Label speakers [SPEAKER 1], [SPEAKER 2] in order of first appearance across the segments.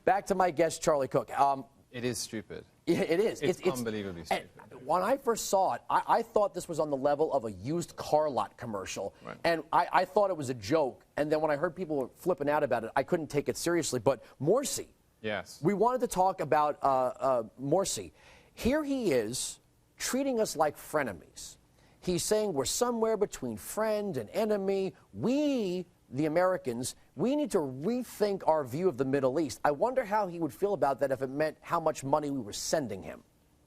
[SPEAKER 1] Back to my guest, Charlie Cooke.
[SPEAKER 2] It is stupid.
[SPEAKER 1] It is.
[SPEAKER 2] It's unbelievably stupid.
[SPEAKER 1] When I first saw it, I thought this was on the level of a used car lot commercial.
[SPEAKER 2] Right.
[SPEAKER 1] And I thought it was a joke. And then when I heard people flipping out about it, I couldn't take it seriously. But Morsi.
[SPEAKER 2] Yes.
[SPEAKER 1] We wanted to talk about Morsi. Here he is treating us like frenemies. He's saying we're somewhere between friend and enemy. We, the Americans, we need to rethink our view of the Middle East. I wonder how he would feel about that if it meant how much money we were sending him.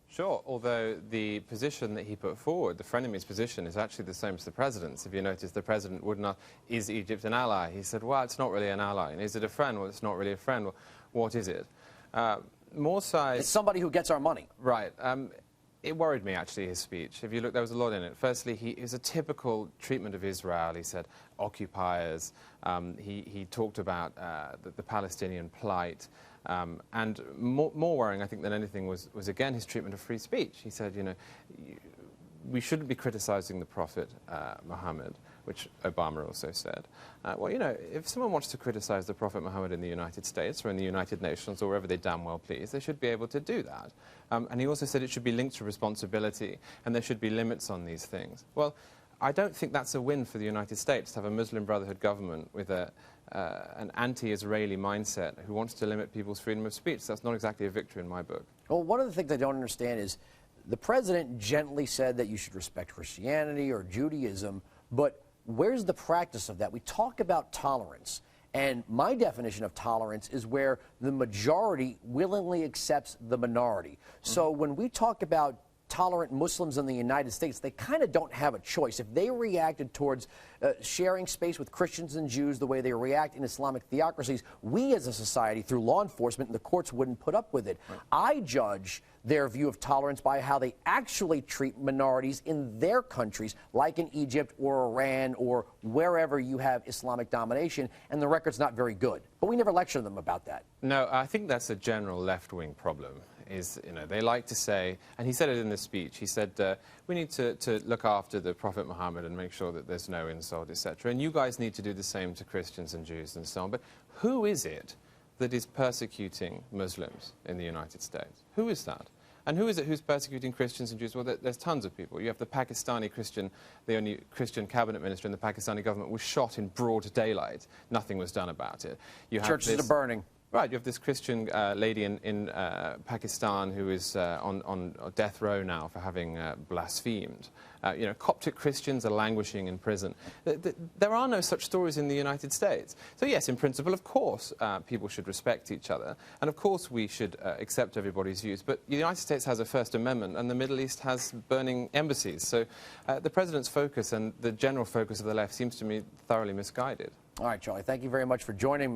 [SPEAKER 2] Sure, although the position that he put forward, the frenemies position, is actually the same as the president's. If you notice, the president would not, is Egypt an ally? He said, well, it's not really an ally. And is it a friend? Well, it's not really a friend. Well, what is it? Morsi...
[SPEAKER 1] It's somebody who gets our money.
[SPEAKER 2] Right. It worried me, actually, his speech. If you look, there was a lot in it. Firstly, it was a typical treatment of Israel. He said occupiers. He talked about the Palestinian plight. And more worrying, I think, than anything was, again, his treatment of free speech. He said, you know, we shouldn't be criticizing the Prophet Muhammad, which Obama also said. Well, you know, if someone wants to criticize the Prophet Muhammad in the United States or in the United Nations or wherever they damn well please, they should be able to do that. And he also said it should be linked to responsibility and there should be limits on these things. Well, I don't think that's a win for the United States to have a Muslim Brotherhood government with an anti-Israeli mindset who wants to limit people's freedom of speech. That's not exactly a victory in my book.
[SPEAKER 1] Well, one of the things I don't understand is the president gently said that you should respect Christianity or Judaism, but where's the practice of that? We talk about tolerance, and my definition of tolerance is where the majority willingly accepts the minority. So when we talk about tolerant Muslims in the United States, they kind of don't have a choice. If they reacted towards sharing space with Christians and Jews the way they react in Islamic theocracies, we as a society, through law enforcement and the courts, wouldn't put up with it. Right. I judge their view of tolerance by how they actually treat minorities in their countries, like in Egypt or Iran or wherever you have Islamic domination, and the record's not very good. But we never lecture them about that.
[SPEAKER 2] No, I think that's a general left-wing problem. Is, you know, they like to say, and he said it in the speech, he said, we need to look after the Prophet Muhammad and make sure that there's no insult, etc. And you guys need to do the same to Christians and Jews and so on. But who is it that is persecuting Muslims in the United States? Who is that? And who is it who's persecuting Christians and Jews? Well, there's tons of people. You have the Pakistani Christian, the only Christian cabinet minister in the Pakistani government was shot in broad daylight. Nothing was done about it. You have
[SPEAKER 1] Churches are burning.
[SPEAKER 2] Right, you have this Christian lady in Pakistan who is on death row now for having blasphemed. You know, Coptic Christians are languishing in prison. There are no such stories in the United States. So yes, in principle, of course, people should respect each other. And of course we should accept everybody's views. But the United States has a First Amendment and the Middle East has burning embassies. So the president's focus and the general focus of the left seems to me thoroughly misguided.
[SPEAKER 1] All right, Charlie, thank you very much for joining me.